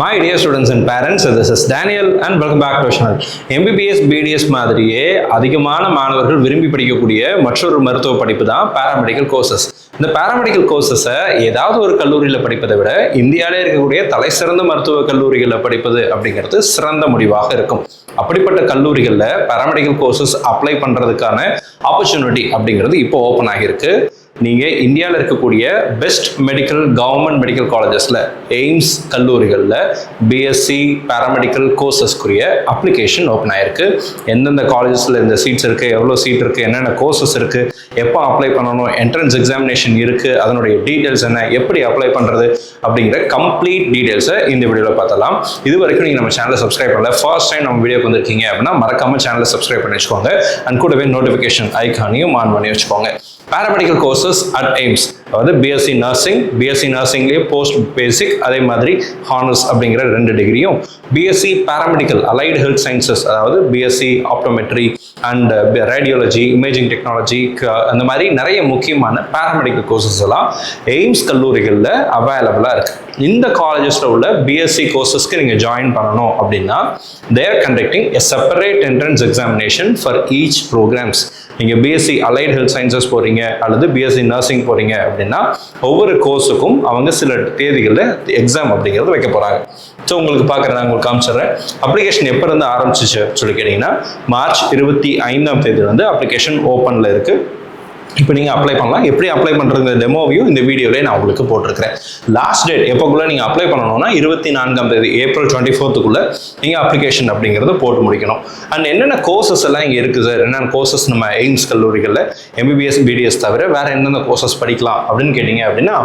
My dear students and parents, this is Daniel and welcome back to our channel. MBBS, BDS மாதிரியே அதிகமான மாணவர்கள் விரும்பி படிக்கக்கூடிய மற்றொரு மருத்துவ படிப்பு தான் பாராமெடிக்கல் கோர்சஸ். இந்த பாராமெடிக்கல் கோர்சஸை ஏதாவது ஒரு கல்லூரியில் படிப்பதை விட இந்தியாவிலே இருக்கக்கூடிய தலை சிறந்த மருத்துவ கல்லூரிகளில் படிப்பது அப்படிங்கிறது சிறந்த முடிவாக இருக்கும். அப்படிப்பட்ட கல்லூரிகளில் பாராமெடிக்கல் கோர்சஸ் அப்ளை பண்ணுறதுக்கான ஆப்பர்ச்சுனிட்டி அப்படிங்கிறது இப்போ ஓப்பன் ஆகியிருக்கு. நீங்கள் இந்தியாவில் இருக்கக்கூடிய பெஸ்ட் மெடிக்கல் கவர்மெண்ட் மெடிக்கல் காலேஜஸில் எய்ம்ஸ் கல்லூரிகளில் பிஎஸ்சி பாராமெடிக்கல் கோர்சஸ்க்குரிய அப்ளிகேஷன் ஓப்பன் ஆகிருக்கு. எந்தெந்த காலேஜஸில் இந்த சீட்ஸ் இருக்குது, எவ்வளோ சீட் இருக்குது, என்னென்ன கோர்சஸ் இருக்குது, எப்போ அப்ளை பண்ணணும், என்ட்ரன்ஸ் எக்ஸாமினேஷன் இருக்குது, அதனுடைய டீட்டெயில்ஸ் என்ன, எப்படி அப்ளை பண்ணுறது அப்படிங்கிற கம்ப்ளீட் டீட்டெயில்ஸை இந்த வீடியோவில் பார்த்தலாம். இது வரைக்கும் நீங்கள் நம்ம சேனலை சப்ஸ்கிரைப் பண்ணல, ஃபர்ஸ்ட் டைம் நம்ம வீடியோக்கு வந்திருக்கீங்க அப்படின்னா மறக்காமல் சேனலை சப்ஸ்கிரைப் பண்ணி வச்சுக்கோங்க. அண்ட் கூடவே நோட்டிஃபிகேஷன் ஐக்கானையும் ஆன் பண்ணி வச்சுக்கோங்க. பாராமெடிக்கல் கோர்சஸ் அட் எய்ம்ஸ், அதாவது பிஎஸ்சி நர்சிங்லேயே போஸ்ட் பேசிக், அதே மாதிரி ஹானர்ஸ் அப்படிங்கிற 2 டிகிரியும், BSc paramedical allied health sciences, அதாவது BSc optometry and radiology, imaging technology, அந்த மாதிரி நிறைய முக்கியமான பாராமெடிக்கல் கோர்சஸ் எல்லாம் எய்ம்ஸ் கல்லூரிகளில் அவைலபிளாக இருக்குது. இந்த காலேஜஸில் உள்ள பிஎஸ்சி கோர்சஸ்க்கு நீங்கள் ஜாயின் பண்ணணும் அப்படின்னா they are conducting a separate entrance examination for each programs. நீங்கள் பிஎஸ்சி அலைட் ஹெல்த் சயின்சஸ் போகிறீங்க அல்லது பிஎஸ்சி நர்சிங் போகிறீங்க அப்படின்னா ஒவ்வொரு கோர்ஸுக்கும் அவங்க சில தேதிகளில் எக்ஸாம் அப்படிங்கிறது வைக்க போகிறாங்க. ஸோ உங்களுக்கு பார்க்குறேன், நான் உங்களுக்கு காமிச்சிடுறேன். அப்ளிகேஷன் எப்போ இருந்து ஆரம்பிச்சிச்சு சொல்லி கேட்டிங்கன்னா மார்ச் 25ஆம் தேதி வந்து அப்ளிகேஷன் ஓப்பனில் இருக்குது. இப்போ நீங்கள் அப்ளை பண்ணலாம். எப்படி அப்ளை பண்ணுறதுங்க டெமோவையும் இந்த வீடியோவிலே நான் உங்களுக்கு போட்டிருக்கிறேன். லாஸ்ட் டேட் எப்போக்குள்ளே நீங்கள் அப்ளை பண்ணணும்னா 24ஆம் தேதி ஏப்ரல் 24க்குள்ளே நீங்கள் அப்ளிகேஷன் அப்படிங்கிறத போட்டு முடிக்கணும். அண்ட் என்னென்ன கோர்சஸ் எல்லாம் இங்கே இருக்குது சார், என்னென்ன கோர்சஸ் நம்ம எய்ம்ஸ் கல்லூரிகளில் எம்பிபிஎஸ் பிடிஎஸ் தவிர வேறு எந்தெந்த கோர்சஸ் படிக்கலாம் அப்படின்னு கேட்டிங்க அப்படின்னா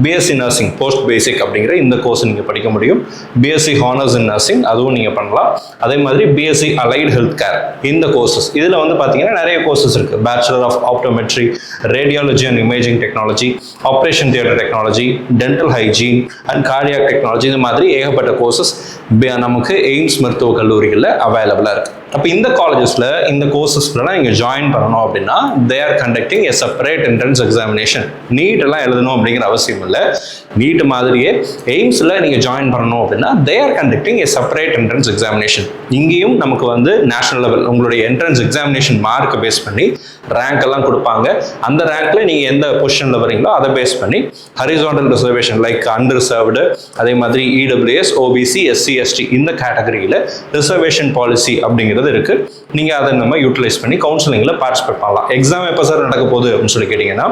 பிஎஸ்சி நர்சிங் போஸ்ட் பேசிக் அப்படிங்கிற இந்த கோர்ஸ் நீங்கள் படிக்க முடியும். பிஎஸ்சி ஹானர்ஸ் இன் நர்சிங் அதுவும் நீங்கள் பண்ணலாம். அதே மாதிரி பிஎஸ்சி அலைட் ஹெல்த் கேர் இந்த கோர்சஸ், இதில் வந்து பார்த்தீங்கன்னா நிறைய கோர்சஸ் இருக்குது. Bachelor of optometry, radiology and imaging technology, operation theatre technology, dental hygiene and cardiac technology, இந்த மாதிரி ஏகப்பட்ட கோர்சஸ் நமக்கு எய்ம்ஸ் மருத்துவ கல்லூரிகளில் அவைலபிளாக இருக்குது. அப்போ இந்த காலேஜஸில் இந்த கோர்சஸ்லாம் நீங்கள் ஜாயின் பண்ணணும் அப்படின்னா they are conducting a separate entrance examination. NEET எல்லாம் எழுதணும் அப்படிங்கிற அவசியம் இல்லை. நீட் மாதிரியே எய்ம்ஸில் நீங்கள் ஜாயின் பண்ணணும் அப்படின்னா they are conducting a separate entrance examination. இங்கேயும் நமக்கு வந்து நேஷனல் லெவல் உங்களுடைய என்ட்ரன்ஸ் எக்ஸாமினேஷன் மார்க்கை பேஸ் பண்ணி ரேங்க் எல்லாம் கொடுப்பாங்க. அந்த ரேங்க்ல நீங்கள் எந்த பொசிஷனில் வரீங்களோ அதை பேஸ் பண்ணி ஹரிசாண்டல் ரிசர்வேஷன் லைக் அன்ரிசர்வ்டு, அதே மாதிரி இடபிள்யூஎஸ், ஓபிசி, எஸ்சி, எஸ்டி இந்த கேட்டகரியில் ரிசர்வேஷன் பாலிசி அப்படிங்கிறது இருக்கு. நீங்க அதை நம்ம யூட்டிலைஸ் பண்ணி கவுன்சிலிங்ல பார்ட்டிசிபேட் பண்ணலாம். எக்ஸாம் எப்போ சார் நடக்க போகுது அப்படின்னு சொல்லி கேட்டீங்கன்னா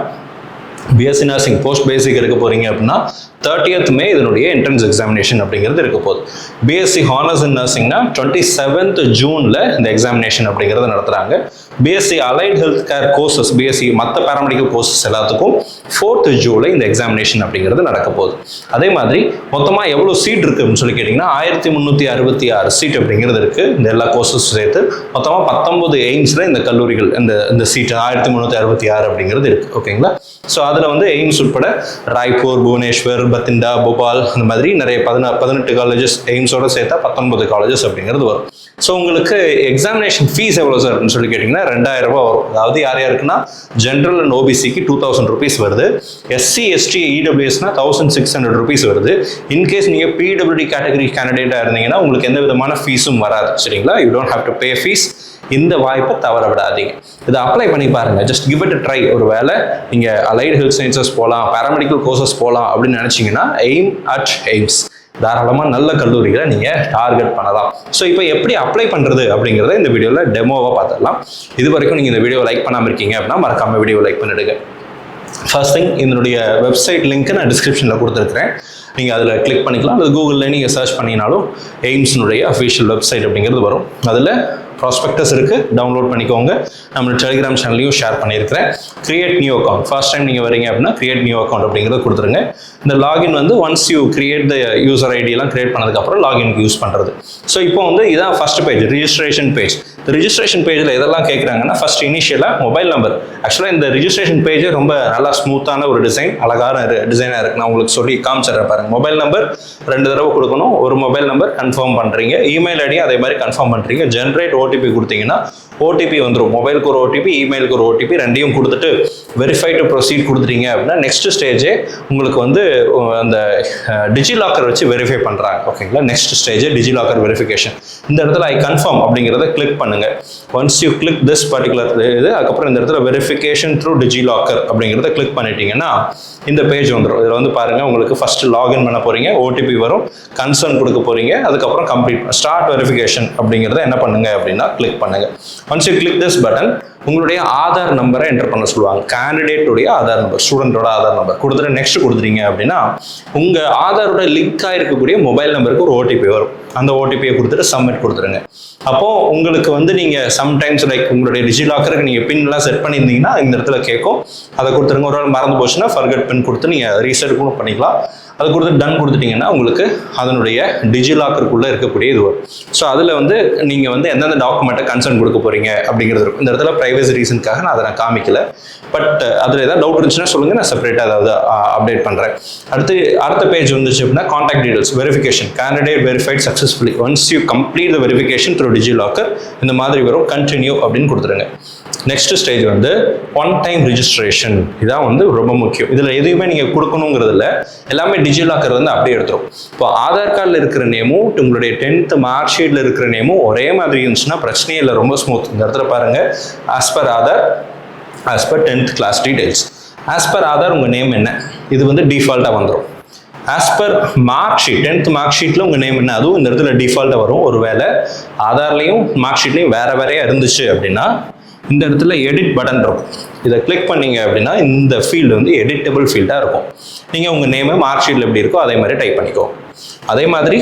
பிஎஸ்சி நர்சிங் போஸ்ட் பேசிக் இருக்க போறீங்க அப்படின்னா 30th மே இதனுடைய என்ட்ரன்ஸ் எக்ஸாமினேஷன் அப்படிங்கிறது இருக்க போகுது. பிஎஸ்சி ஹானர்ஸ் இன் நர்சிங்னா 27th ஜூன்ல இந்த எக்ஸாமினேஷன் அப்படிங்கிறத நடத்துறாங்க. BSc allied health care courses, BSc மற்ற பாராமெடிக்கல் கோர்சஸ் எல்லாத்துக்கும் 4th ஜூலை இந்த எக்ஸாமினேஷன் அப்படிங்கிறது நடக்க போகுது. அதே மாதிரி மொத்தமாக எவ்வளோ சீட் இருக்கு அப்படின்னு சொல்லி கேட்டிங்கன்னா 1366 சீட் அப்படிங்கிறது இருக்கு. இந்த எல்லா கோர்சஸ் சேர்த்து மொத்தமாக 19 எய்ம்ஸில் இந்த கல்லூரிகள் இந்த சீட் 1366 அப்படிங்கிறது இருக்கு. ஓகேங்களா? ஸோ அதில் வந்து எய்ம்ஸ் உட்பட ராய்ப்பூர், புவனேஸ்வர், பத்திண்டா, போபால் இந்த மாதிரி நிறைய 18 காலேஜஸ் எய்ம்ஸோட சேர்த்தா 19 காலேஜஸ் அப்படிங்கிறது வரும். ஸோ உங்களுக்கு எக்ஸாமினேஷன் ஃபீஸ் எவ்வளோ சார் அப்படின்னு சொல்லி கேட்டிங்கன்னா 2000 ரூபாய் வரும். அதாவது யார் யாருக்குன்னா ஜென்ரல் அண்ட் ஓபிசிக்கு 2000 rupees வருது, எஸ்சி, எஸ்டி, இடபிள்யூஎஸ்னா 1600 rupees வருது. இன்கேஸ் நீங்கள் பிடபிள்யூடி கேட்டகரி கேண்டிடேட்டாக இருந்தீங்கன்னா உங்களுக்கு எந்த விதமான ஃபீஸும் வராது. சரிங்களா? You don't have to pay fees. இந்த வாய்ப்பை தவற விடாதீங்க. இதை அப்ளை பண்ணி பாருங்க. Just give it a try. ஒரு வேளை நீங்க அலைட் ஹெல்த் சயின்சஸ் போகலாம், பாராமெடிக்கல் கோர்சஸ் போகலாம் அப்படின்னு நினைச்சீங்கன்னா எய்ம் அட் எய்ம்ஸ் தாராளமாக நல்ல கல்லூரிகளை நீங்கள் டார்கெட் பண்ணலாம். ஸோ இப்போ எப்படி அப்ளை பண்ணுறது அப்படிங்கிறத இந்த வீடியோவில் டெமோவாக பார்த்துடலாம். இது வரைக்கும் நீங்கள் இந்த வீடியோ லைக் பண்ணாமல் இருக்கீங்க அப்படின்னா மறக்காம வீடியோ லைக் பண்ணிடுங்க. ஃபர்ஸ்ட் திங், இதனுடைய வெப்சைட் லிங்க் நான் டிஸ்கிரிப்ஷனில் கொடுத்துருக்கிறேன். நீங்கள் அதில் கிளிக் பண்ணிக்கலாம். அது கூகுளில் நீங்கள் சர்ச் பண்ணினாலும் எய்ம்ஸினுடைய அஃபிஷியல் வெப்சைட் அப்படிங்கிறது வரும். அதில் ப்ராஸ்பெக்டஸ் இருக்குது, டவுன்லோட் பண்ணிக்கோங்க. நம்ம டெலிகிராம் சேனல்லையும் ஷேர் பண்ணியிருக்கிறேன். Create new account, first time நீங்கள் வரீங்க அப்படின்னா கிரியேட் நியூ அக்கௌண்ட் அப்படிங்கிறத கொடுத்துருங்க. இந்த லாகின் வந்து once you create the user ஐடியெல்லாம் கிரியேட் பண்ணதுக்கப்புறம் லாகினுக்கு யூஸ் பண்ணுறது. ஸோ இப்போ வந்து இதான் ஃபர்ஸ்ட் பேஜ், ரிஜிஸ்ட்ரேஷன் பேஜ். இந்த ரிஜிஸ்ட்ரேஷன் பேஜில் எதெல்லாம் கேட்குறாங்கன்னா ஃபர்ஸ்ட் இனிஷியலாக மொபைல் நம்பர். ஆக்சுவலாக இந்த ரிஜிஸ்ட்ரேஷன் பேஜ் ரொம்ப நல்லா ஸ்மூத்தான ஒரு டிசைன், அழகான டிசைனாக இருக்குது. நான் உங்களுக்கு சொல்லி காமிச்சிடுறேன் பாருங்க. மொபைல் நம்பர் 2 தடவை கொடுக்கணும். ஒரு மொபைல் நம்பர் கன்ஃபார்ம் பண்ணுறீங்க, இமெயில் ஐடி அதே மாதிரி கன்ஃபார்ம் பண்ணுறீங்க. ஜென்ரேட் ஓடிபி கொடுத்தீங்கன்னா ஓடிபி வந்துடும். மொபைலுக்கு ஒரு ஓடிபி, இமெயிலுக்கு ஒரு ஓடிபி, ரெண்டையும் கொடுத்துட்டு வெரிஃபை டு ப்ரொசீட் கொடுத்துட்டீங்க அப்படின்னா நெக்ஸ்ட் ஸ்டேஜே உங்களுக்கு வந்து அந்த டிஜிலாக்கர் வச்சு வெரிஃபை பண்ணுறாங்க. ஓகேங்களா, நெக்ஸ்ட் ஸ்டேஜ் டிஜிலாக்கர் வெரிஃபிகேஷன். இந்த இடத்துல ஐ கன்ஃபார்ம் அப்படிங்கிறத கிளிக் பண்ணுங்க. Once you click this particular இது, அதுக்கப்புறம் இந்த இடத்துல வெரிஃபிகேஷன் த்ரூ டிஜிலாக்கர் அப்படிங்கிறத கிளிக் பண்ணிட்டீங்கன்னா இந்த பேஜ் வந்துடும். இதில் வந்து பாருங்க, உங்களுக்கு ஃபர்ஸ்ட் லாகின் பண்ண போறீங்க, ஓடிபி வரும், கன்சர்ன் கொடுக்க போறீங்க, அதுக்கப்புறம் கம்ப்ளீட் ஸ்டார்ட் வெரிஃபிகேஷன் அப்படிங்கிறத என்ன பண்ணுங்க அப்படின்னா கிளிக் பண்ணுங்க. Once you click this button, உங்களுடைய ஆதார் நம்பரை என்டர் பண்ண சொல்லுவாங்க. கேண்டிடேட்டுடைய ஆதார் நம்பர், ஸ்டூடெண்டோட ஆதார் நம்பர் கொடுத்துட்டு நெக்ஸ்ட் கொடுத்துட்டீங்க அப்படின்னா உங்க ஆதாரோட லிங்க் ஆயிருக்கக்கூடிய மொபைல் நம்பருக்கு ஒரு ஓடிபி வரும். அந்த ஓடிபியை கொடுத்துட்டு சப்மிட் கொடுத்துருங்க. அப்போ உங்களுக்கு வந்து நீங்க சம்டைம்ஸ் லைக் உங்களுடைய டிஜிலாக்கருக்கு நீங்க பின் எல்லாம் செட் பண்ணியிருந்தீங்கன்னா இந்த இடத்துல கேட்கும், அதை கொடுத்துருங்க. ஒரு நாள் மறந்து போச்சுன்னா ஃபர்கெட் பின் கொடுத்து நீங்க ரீசெட் கூட பண்ணிக்கலாம். அது கொடுத்து டன் கொடுத்துட்டீங்கன்னா உங்களுக்கு அதனுடைய டிஜிலாக்கருக்குள்ள இருக்கக்கூடிய இது வரும். ஸோ அதில் வந்து நீங்க வந்து எந்தெந்த டாக்குமெண்ட்டை கன்சர்ன் கொடுக்க போறீங்க அப்படிங்கிறது இருக்கும். இந்த இடத்துல பிரைவசி ரீசனுக்காக நான் அதை காமிக்கல. பட் அதில் ஏதாவது டவுட் இருந்துச்சுன்னா சொல்லுங்க, நான் செப்பரேட்டாக அதாவது அப்டேட் பண்றேன். அடுத்த பேஜ் வந்துச்சு அப்படின்னா contact details verification. Candidate verified successfully. Once you complete the verification through DigiLocker இந்த மாதிரி வரும். கண்டினியூ அப்படின்னு கொடுத்துருங்க. நெக்ஸ்ட் ஸ்டேஜ் வந்து ஒன் டைம் ரிஜிஸ்ட்ரேஷன். இதான் வந்து ரொம்ப முக்கியம். இதில் எதுவுமே நீங்கள் கொடுக்கணுங்கிறதுல எல்லாமே டிஜிலாக்கர் வந்து அப்படியே எடுத்துரும். இப்போ ஆதார் கார்டில் இருக்கிற நேமும் உங்களுடைய 10th மார்க் ஷீட்டில் இருக்கிற நேமும் ஒரே மாதிரி இருந்துச்சுன்னா பிரச்சனையே இல்லை, ரொம்ப ஸ்மூத். இந்த இடத்துல பாருங்க, as per Aadhaar, as per 10th class details. As per Aadhaar உங்கள் நேம் என்ன, இது வந்து டிஃபால்ட்டாக வந்துடும். As per mark sheet, 10th mark ஷீட்டில் உங்கள் நேம் என்ன, அதுவும் இந்த இடத்துல டிஃபால்ட்டாக வரும். ஒருவேளை ஆதார்லையும் மார்க் ஷீட்லையும் வேறையாக இருந்துச்சு அப்படின்னா இந்த இடத்துல எடிட் பட்டன் இருக்கும். இதை கிளிக் பண்ணீங்க அப்படின்னா இந்த ஃபீல்டு வந்து எடிட்டபிள் ஃபீல்டாக இருக்கும். நீங்கள் உங்கள் நேமை மார்க் ஷீட்டில் எப்படி இருக்கோ அதே மாதிரி டைப் பண்ணிக்கோ. அதே மாதிரி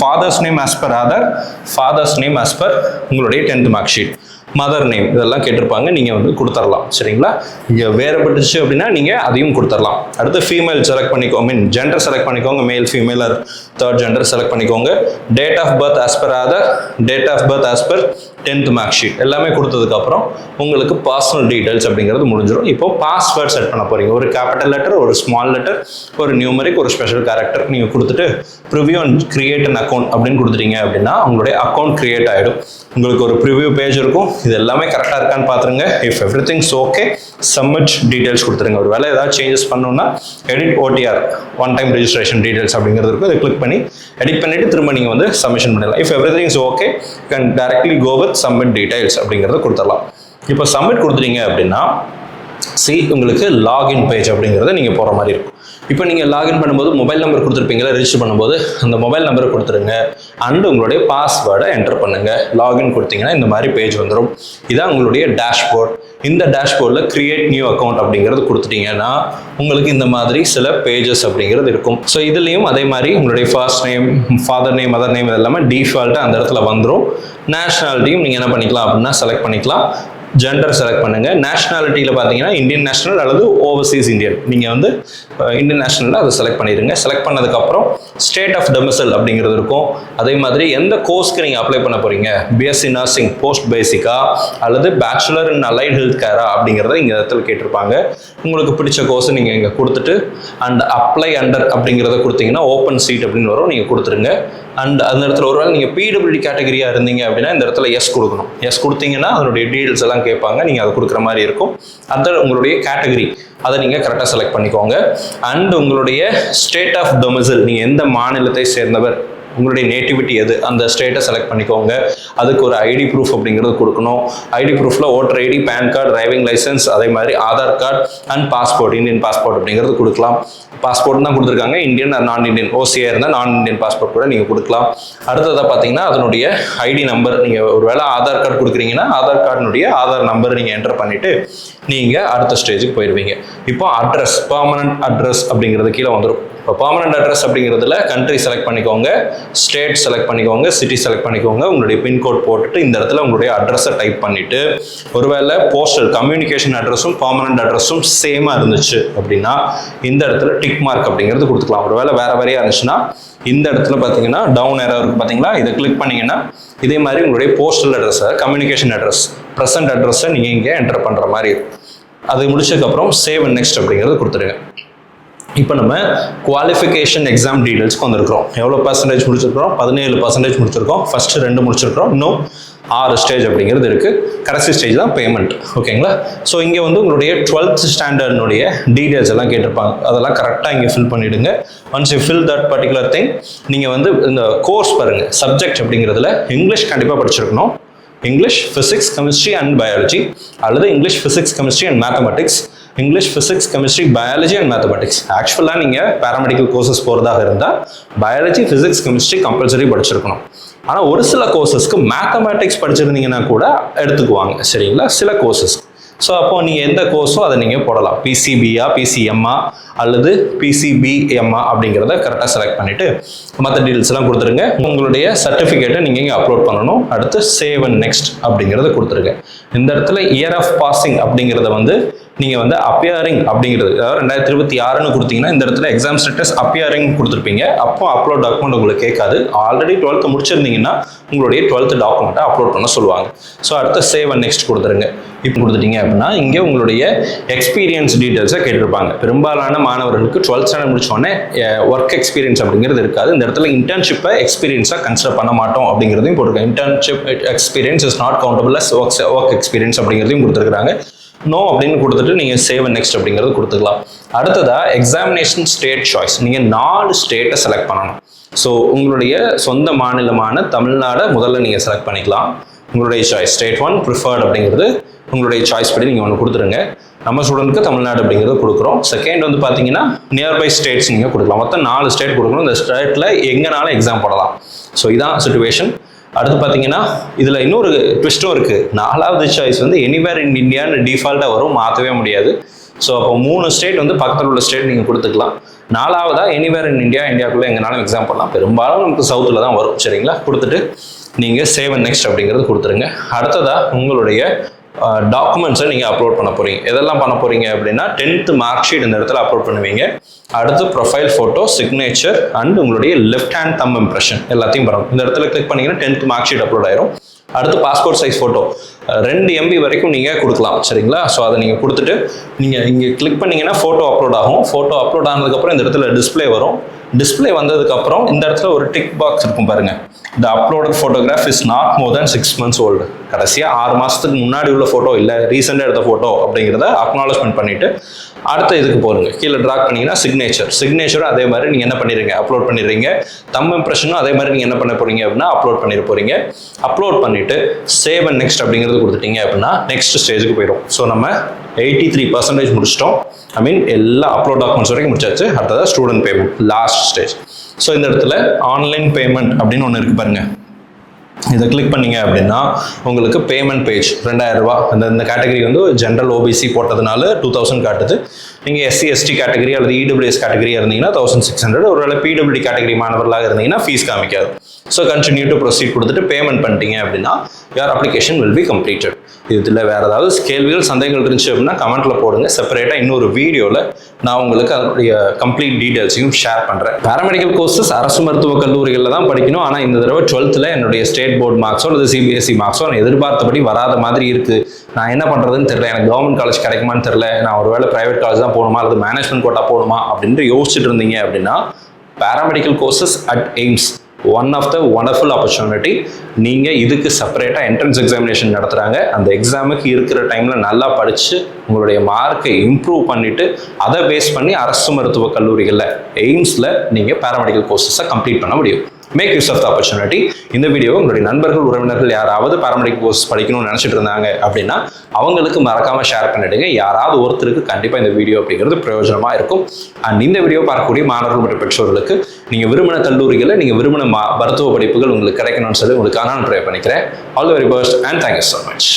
father's name as per Aadhaar, father's name as per உங்களுடைய 10th mark sheet, mother name இதெல்லாம் கேட்டிருப்பாங்க, நீங்கள் வந்து கொடுத்துடலாம். சரிங்களா, இங்கே வேறுபட்டுச்சு அப்படின்னா நீங்கள் அதையும் கொடுத்துடலாம். அடுத்து ஃபீமேல் செலக்ட் பண்ணிக்கோ, ஜெண்டர் செலக்ட் பண்ணிக்கோங்க, male female or third gender select பண்ணிக்கோங்க. Date of birth as per Aadhaar, date of birth as per 10th mark sheet எல்லாமே கொடுத்ததுக்கப்புறம் உங்களுக்கு பர்சனல் டீடைல்ஸ் அப்படிங்கிறது முடிஞ்சிடும். இப்போ பாஸ்வேர்ட் செட் பண்ண போறீங்க. ஒரு கேபிட்டல் லெட்டர், ஒரு ஸ்மால் லெட்டர், ஒரு நியூமரிக், ஒரு ஸ்பெஷல் கேரக்டர் நீங்கள் கொடுத்துட்டு preview and create an account அப்படின்னு கொடுத்துட்டீங்க அப்படின்னா உங்களுடைய அக்கௌண்ட் கிரியேட் ஆகிடும். உங்களுக்கு ஒரு ப்ரிவியூ பேஜ் இருக்கும். இது எல்லாமே கரெக்டாக இருக்கான்னு பார்த்துருங்க. If every things okay, submit details கொடுத்துருங்க. ஒரு வேலை ஏதாவது சேஞ்சஸ் பண்ணணும்னா edit OTR, one time registration details அப்படிங்கிறது இருக்கும். இதை கிளிக் பண்ணி எடிட் பண்ணிட்டு திரும்ப நீங்கள் வந்து சப்மிஷன் பண்ணிடலாம். If every things okay, can directly go with submit details அப்படிங்கிறத கொடுத்துடலாம். இப்போ சப்மிட் கொடுத்துட்டீங்க அப்படின்னா உங்களுக்கு லாகின் பேஜ் அப்படிங்கிறத நீங்கள் போகிற மாதிரி இருக்கும். இப்போ நீங்கள் லாகின் பண்ணும்போது மொபைல் நம்பர் கொடுத்துருப்பீங்களா, ரெஜிஸ்டர் பண்ணும்போது அந்த மொபைல் நம்பரை கொடுத்துருங்க அண்ட் உங்களுடைய பாஸ்வேர்டை என்டர் பண்ணுங்க. லாகின் கொடுத்தீங்கன்னா இந்த மாதிரி பேஜ் வந்துடும். இதான் உங்களுடைய டேஷ்போர்ட். இந்த டேஷ்போர்டில் கிரியேட் நியூ அக்கௌண்ட் அப்படிங்கிறது கொடுத்துட்டீங்கன்னா உங்களுக்கு இந்த மாதிரி சில பேஜஸ் அப்படிங்கிறது இருக்கும். ஸோ இதுலேயும் அதே மாதிரி உங்களுடைய first name, father name, mother name இதெல்லாமே டிஃபால்ட்டாக அந்த இடத்துல வந்துடும். நேஷனாலிட்டியும் நீங்கள் என்ன பண்ணிக்கலாம் அப்படின்னா செலக்ட் பண்ணிக்கலாம். ஜெண்டர் செலக்ட் பண்ணுங்க. நேஷனாலிட்டியில் பார்த்தீங்கன்னா இந்தியன் நேஷனல் அல்லது ஓவர்சீஸ் இந்தியன். நீங்கள் வந்து இந்தியன் நேஷனலில் அதை செலக்ட் பண்ணிடுங்க. செலக்ட் பண்ணதுக்கப்புறம் ஸ்டேட் ஆஃப் டொமிசைல் அப்படிங்கிறது இருக்கும். அதே மாதிரி எந்த கோர்ஸ்க்கு நீங்கள் அப்ளை பண்ண போறீங்க, பிஎஸ்சி நர்சிங் போஸ்ட் பேசிக்கா அல்லது பேச்சுலர் இன் அலைட் ஹெல்த் கேரா அப்படிங்கிறத இங்கே இடத்துல கேட்டிருப்பாங்க. உங்களுக்கு பிடிச்ச கோர்ஸ் நீங்கள் இங்கே கொடுத்துட்டு அண்ட் அப்ளை அண்டர் அப்படிங்கிறத கொடுத்தீங்கன்னா ஓப்பன் சீட் அப்படின்னு வரும். நீங்கள் கொடுத்துருங்க. அண்ட் அந்த இடத்துல ஒருவேளை நீங்கள் பிடபிள்யூடி கேட்டகரியாக இருந்தீங்க அப்படின்னா இந்த இடத்துல எஸ் கொடுக்கணும். எஸ் கொடுத்தீங்கன்னா அதனுடைய டீடைல்ஸ் எல்லாம் கேட்பாங்க, நீங்கள் அதை கொடுக்குற மாதிரி இருக்கும். அது உங்களுடைய கேட்டகரி, அதை நீங்கள் கரெக்டாக செலக்ட் பண்ணிக்கோங்க. அண்ட் உங்களுடைய ஸ்டேட் ஆஃப் டொமிசைல், நீங்கள் எந்த மாநிலத்தை சேர்ந்தவர், உங்களுடைய நேட்டிவிட்டி எது, அந்த ஸ்டேட்டை செலக்ட் பண்ணிக்கோங்க. அதுக்கு ஒரு ஐடி ப்ரூஃப் அப்படிங்கிறது கொடுக்கணும். ஐடி ப்ரூஃபில் voter ID, PAN card, driving licence, அதே மாதிரி Aadhaar card and passport, Indian passport அப்படிங்கிறது கொடுக்கலாம். பாஸ்போர்ட் தான் கொடுத்துருக்காங்க, இந்தியன் நான் இந்தியன், ஓசியாக இருந்தால் நான் இந்தியன் பாஸ்போர்ட் கூட நீங்கள் கொடுக்கலாம். அடுத்ததாக பார்த்தீங்கன்னா அதனுடைய ஐடி நம்பர், நீங்கள் ஒரு வேளை ஆதார் கார்டு கொடுக்குறீங்கன்னா ஆதார் கார்டினுடைய ஆதார் நம்பர் நீங்கள் என்டர் பண்ணிவிட்டு நீங்கள் அடுத்த ஸ்டேஜுக்கு போயிடுவீங்க. இப்போ அட்ரஸ், பர்மனன்ட் அட்ரஸ் அப்படிங்கிறது கீழே வந்துடும். இப்போ பர்மனன்ட் அட்ரஸ் அப்படிங்கிறதுல கண்ட்ரி செலக்ட் பண்ணிக்கோங்க, ஸ்டேட் செலக்ட் பண்ணிக்கோங்க, சிட்டி செலக்ட் பண்ணிக்கோங்க. உங்களுடைய பின்கோட் போட்டுட்டு இந்த இடத்துல உங்களுடைய அட்ரஸை டைப் பண்ணிட்டு ஒருவேளை போஸ்டல் கம்யூனிகேஷன் அட்ரஸும் பர்மனன்ட் அட்ரஸும் சேமாக இருந்துச்சு அப்படின்னா இந்த இடத்துல டிக் மார்க் அப்படிங்கிறது கொடுத்துக்கலாம். ஒருவேளை வேற வேறையா இருந்துச்சுன்னா இந்த இடத்துல பார்த்தீங்கன்னா டவுன் ஏரோ இருக்கு பார்த்தீங்களா, இதை கிளிக் பண்ணீங்கன்னா இதே மாதிரி உங்களுடைய போஸ்டல் அட்ரஸை, கம்யூனிகேஷன் அட்ரஸ், ப்ரெசன்ட் அட்ரஸை நீங்கள் இங்கே என்டர் பண்ணுற மாதிரி இருக்கும். அது முடிச்சதுக்கப்புறம் சேவ் அண்ட் நெக்ஸ்ட் அப்படிங்கிறது கொடுத்துருங்க. இப்போ நம்ம குவாலிஃபிகேஷன் எக்ஸாம் டீடைல்ஸ்க்கு வந்திருக்கிறோம். எவ்வளோ பர்சன்டேஜ் முடிச்சிருக்கிறோம்? 17% முடிச்சிருக்கோம். ஃபர்ஸ்ட் 2 முடிச்சிருக்கிறோம். இன்னும் 6 ஸ்டேஜ் அப்படிங்கிறது இருக்குது. கடைசி ஸ்டேஜ் தான் பேமெண்ட். ஓகேங்களா? ஸோ இங்கே வந்து உங்களுடைய 12th ஸ்டாண்டர்ட்னுடைய டீட்டெயில்ஸ் எல்லாம் கேட்டிருப்பாங்க. அதெல்லாம் கரெக்டாக இங்கே ஃபில் பண்ணிவிடுங்க. Once you fill that particular thing, நீங்கள் வந்து இந்த கோர்ஸ் பாருங்கள், சப்ஜெக்ட் அப்படிங்கிறதுல இங்கிலீஷ் கண்டிப்பாக படிச்சிருக்கணும். English, physics, chemistry and biology, அல்லது English, physics, chemistry and mathematics, English, physics, chemistry, biology and mathematics. ஆக்சுவலாக நீங்கள் பேராமெடிக்கல் கோர்சஸ் போகிறதாக இருந்தால் பயாலஜி, ஃபிசிக்ஸ், கெமிஸ்ட்ரி கம்பல்சரி படிச்சிருக்கணும். ஆனால் ஒரு சில கோர்சஸ்க்கு மேத்தமெட்டிக்ஸ் படிச்சிருந்தீங்கன்னா கூட எடுத்துக்குவாங்க. சரிங்களா? சில கோர்சஸ். ஸோ அப்போ நீங்கள் எந்த கோர்ஸோ அதை நீங்கள் போடலாம். பிசிபியா, பிசிஎம்மா அல்லது பிசிபிஎம்மா அப்படிங்கிறத கரெக்டாக செலக்ட் பண்ணிவிட்டு மற்ற டீட்டெயில்ஸ்லாம் கொடுத்துருங்க. உங்களுடைய சர்டிஃபிகேட்டை நீங்கள் இங்கே அப்லோட் பண்ணணும். அடுத்து சேவ் அண்ட் நெக்ஸ்ட் அப்படிங்கிறத கொடுத்துருங்க. இந்த இடத்துல இயர் ஆஃப் பாசிங் அப்படிங்கிறத வந்து நீங்கள் வந்து அப்பியரிங் அப்படிங்கிறது, அதாவது 2026ன்னு கொடுத்தீங்கன்னா இந்த இடத்துல எக்ஸாம் ஸ்டேட்டஸ் அப்பியரிங் கொடுத்துருப்பீங்க. அப்போ அப்லோட் டாக்குமெண்ட் உங்களுக்கு கேட்காது. ஆல்ரெடி 12th முடிச்சிருந்தீங்கன்னா உங்களுடைய 12th டாக்குமெண்ட்டை அப்லோட் பண்ண சொல்லுவாங்க. ஸோ அடுத்த சேவ் அண்ட் நெக்ஸ்ட் கொடுத்துருங்க. இப்போ கொடுத்துட்டீங்க அப்படின்னா இங்கே உங்களுடைய எக்ஸ்பீரியன்ஸ் டீட்டெயில்ஸை கேட்டிருப்பாங்க. பெரும்பாலான மாணவர்களுக்கு 12th ஸ்டாண்டர்ட் முடிச்சோடனே ஒர்க் எக்ஸ்பீரியன்ஸ் அப்படிங்கிறது இருக்காது. இந்த இடத்துல இன்டர்ன்ஷிப்பை எக்ஸ்பீரியன்ஸாக கன்சிடர் பண்ண மாட்டோம் அப்படிங்கிறதையும் போட்டிருக்கேன். Internship experience is not countable as work experience அப்படிங்கிறதையும் கொடுத்துருக்காங்க. நோ அப்படின்னு கொடுத்துட்டு நீங்கள் சேவ் அண்ட் நெக்ஸ்ட் அப்படிங்கிறது கொடுத்துக்கலாம். அடுத்ததாக எக்ஸாமினேஷன் ஸ்டேட் சாய்ஸ். நீங்கள் 4 ஸ்டேட்டை செலக்ட் பண்ணணும். ஸோ உங்களுடைய சொந்த மாநிலமான தமிழ்நாடை முதல்ல நீங்கள் செலக்ட் பண்ணிக்கலாம். உங்களுடைய சாய்ஸ் ஸ்டேட் 1 ப்ரிஃபர்ட் அப்படிங்கிறது உங்களுடைய சாய்ஸ் படி நீங்கள் ஒன்று கொடுத்துருங்க. நம்ம ஸ்டூடெண்ட்க்கு தமிழ்நாடு அப்படிங்கிறது கொடுக்குறோம். செகண்ட் வந்து பார்த்தீங்கன்னா நியர்பை ஸ்டேட்ஸ் நீங்கள் கொடுக்கலாம். மொத்தம் 4 ஸ்டேட் கொடுக்கணும். இந்த ஸ்டேட்டில் எங்கேனாலும் எக்ஸாம் போடலாம். ஸோ இதான் சிச்சுவேஷன். அடுத்து பார்த்தீங்கன்னா இதில் இன்னொரு ட்விஸ்ட்டும் இருக்குது. 4வது சாய்ஸ் வந்து எனிவேர் இன் இந்தியான்னு டிஃபால்ட்டாக வரும், மாற்றவே முடியாது. ஸோ அப்போ 3 ஸ்டேட் வந்து பக்கத்தில் உள்ள ஸ்டேட் நீங்கள் கொடுத்துக்கலாம். 4வதாக எனிவேர் இன் இந்தியா, இந்தியாவுக்குள்ளே எங்கேனாலும் எக்ஸாம் பண்ணலாம். பெரும்பாலும் நமக்கு சவுத்தில் தான் வரும். சரிங்களா? கொடுத்துட்டு நீங்கள் சேவ் அண்ட் நெக்ஸ்ட் அப்படிங்கிறது கொடுத்துருங்க. அடுத்ததாக உங்களுடைய டாக்குமெண்ட்ஸை நீங்கள் அப்லோட் பண்ண போகிறீங்க. எதெல்லாம் பண்ண போகிறீங்க அப்படின்னா 10th மார்க் ஷீட் இந்த இடத்துல அப்லோட் பண்ணுவீங்க. அடுத்து ப்ரொஃபைல் ஃபோட்டோ, சிக்னேச்சர் அண்ட் உங்களுடைய லெஃப்ட் ஹேண்ட் தம் இம்ப்ரெஷன் எல்லாத்தையும் பண்ணணும். இந்த இடத்துல கிளிக் பண்ணிங்கன்னா 10th மார்க் ஷீட் அப்லோட் ஆயிரும். அடுத்து பாஸ்போர்ட் சைஸ் ஃபோட்டோ 2 MB வரைக்கும் நீங்கள் கொடுக்கலாம். சரிங்களா? ஸோ அதை நீங்கள் கொடுத்துட்டு நீங்கள் இங்கே கிளிக் பண்ணிங்கன்னா ஃபோட்டோ அப்லோட் ஆகும். ஃபோட்டோ அப்லோட் ஆனதுக்கப்புறம் இந்த இடத்துல டிஸ்பிளே வரும். டிஸ்பிளே வந்ததுக்கப்புறம் இந்த இடத்துல ஒரு டிக் பாக்ஸ் இருக்கும் பாருங்கள். The uploaded photograph is not more than 6 months old. கடைசியாக 6 மாதத்துக்கு முன்னாடி உள்ள ஃபோட்டோ இல்லை, ரீசெண்டாக எடுத்த ஃபோட்டோ அப்படிங்கிறத அக்னாலஜ்மெண்ட் பண்ணிவிட்டு அடுத்த இதுக்கு போருங்க. கீழே ட்ராக் பண்ணிங்கன்னா சிக்னேச்சரும் அதே மாதிரி நீங்கள் என்ன பண்ணிடுங்க, அப்லோட் பண்ணிடுறீங்க. தம் இம்ப்ரெஷனும் அதே மாதிரி நீங்கள் என்ன பண்ண போகிறீங்க அப்படின்னா அப்லோட் பண்ணிட போகிறீங்க. அப்லோட் பண்ணிவிட்டு சேவ் அண்ட் நெக்ஸ்ட் அப்படிங்கிறது கொடுத்துட்டீங்க அப்படின்னா நெக்ஸ்ட் ஸ்டேஜுக்கு போயிடும். ஸோ நம்ம 83% முடிச்சிட்டோம். எல்லா அப்லோட் டாக்குமெண்ட்ஸ் வரைக்கும் முடிச்சாச்சு. அடுத்ததாக student payment, last stage. So இந்த இடத்துல ஆன்லைன் பேமெண்ட் அப்படின்னு ஒன்று இருக்குது பாருங்கள். இதை கிளிக் பண்ணீங்க அப்படின்னா உங்களுக்கு பேமெண்ட் பேஜ் 2000 ரூபா. இந்த கேட்டகரி வந்து ஜென்ரல் ஓபிசி போட்டதுனால 2000 காட்டுது. நீங்கள் SC ST கேட்டகரி அல்லது EWS கேட்டகரியாக இருந்தீங்கன்னா 1600. ஒருவேளை PWD கேட்டகரி மாணவர்களாக இருந்தீங்கன்னா ஃபீஸ் காமிக்காது. ஸோ கண்டினியூ டு ப்ரொசீட் கொடுத்துட்டு பேமெண்ட் பண்ணிட்டீங்க அப்படின்னா your application will be completed. இதில் வேறு ஏதாவது கேள்விகள் சந்தேகங்கள் இருந்துச்சு அப்படின்னா கமெண்ட்டில் போடுங்க. செப்பரேட்டாக இன்னொரு வீடியோவில் நான் உங்களுக்கு அதனுடைய கம்ப்ளீட் டீட்டெயில்ஸையும் ஷேர் பண்ணுறேன். பேராமெடிக்கல் கோர்சஸ் அரசு மருத்துவக் கல்லூரிகளில் தான் படிக்கணும். ஆனால் இந்த தடவை 12th என்னுடைய ஸ்டேட் போர்டு மார்க்ஸோ அல்லது CBSE மார்க்ஸோ நான் எதிர்பார்த்தபடி வராத மாதிரி இருக்குது. நான் என்ன பண்ணுறதுன்னு தெரியல. எனக்கு கவர்மெண்ட் காலேஜ் கிடைக்குமான்னு தெரியல. நான் ஒரு வேளை ப்ரைவேட் காலேஜ் தான் போகணுமா அல்லது மேனேஜ்மெண்ட் கோட்டா போகணுமா அப்படின்ட்டு யோசிச்சுட்டு இருந்தீங்க அப்படின்னா paramedical courses at AIIMS one of the wonderful opportunity. நீங்கள் இதுக்கு செப்பரேட்டாக என்ட்ரன்ஸ் எக்ஸாமினேஷன் நடத்துகிறாங்க. அந்த எக்ஸாமுக்கு இருக்கிற டைமில் நல்லா படித்து உங்களுடைய மார்க்கை இம்ப்ரூவ் பண்ணிவிட்டு அதை பேஸ் பண்ணி அரசு மருத்துவக் கல்லூரிகளில் எய்ம்ஸில் நீங்கள் பேராமெடிக்கல் கோர்சஸை கம்ப்ளீட் பண்ண முடியும். Make use of the opportunity. இந்த வீடியோ உங்களுடைய நண்பர்கள், உறவினர்கள் யாராவது பேராமெடிக்கல் கோர்ஸ் படிக்கணும்னு நினச்சிட்டு இருந்தாங்க அப்படின்னா அவங்களுக்கு மறக்காமல் ஷேர் பண்ணிடுங்க. யாராவது ஒருத்தருக்கு கண்டிப்பாக இந்த வீடியோ அப்படிங்கிறது பிரயோஜனமாக இருக்கும். அண்ட் இந்த வீடியோ பார்க்கக்கூடிய மாணவர்கள் மற்றும் பெற்றோர்களுக்கு நீங்கள் விரும்பின கல்லூரிகளில் நீங்கள் விரும்பின மருத்துவ படிப்புகள் உங்களுக்கு கிடைக்கணும்னு சொல்லி உங்களுக்கு நான் ப்ரே பண்ணிக்கிறேன். All the very best and thank you so much.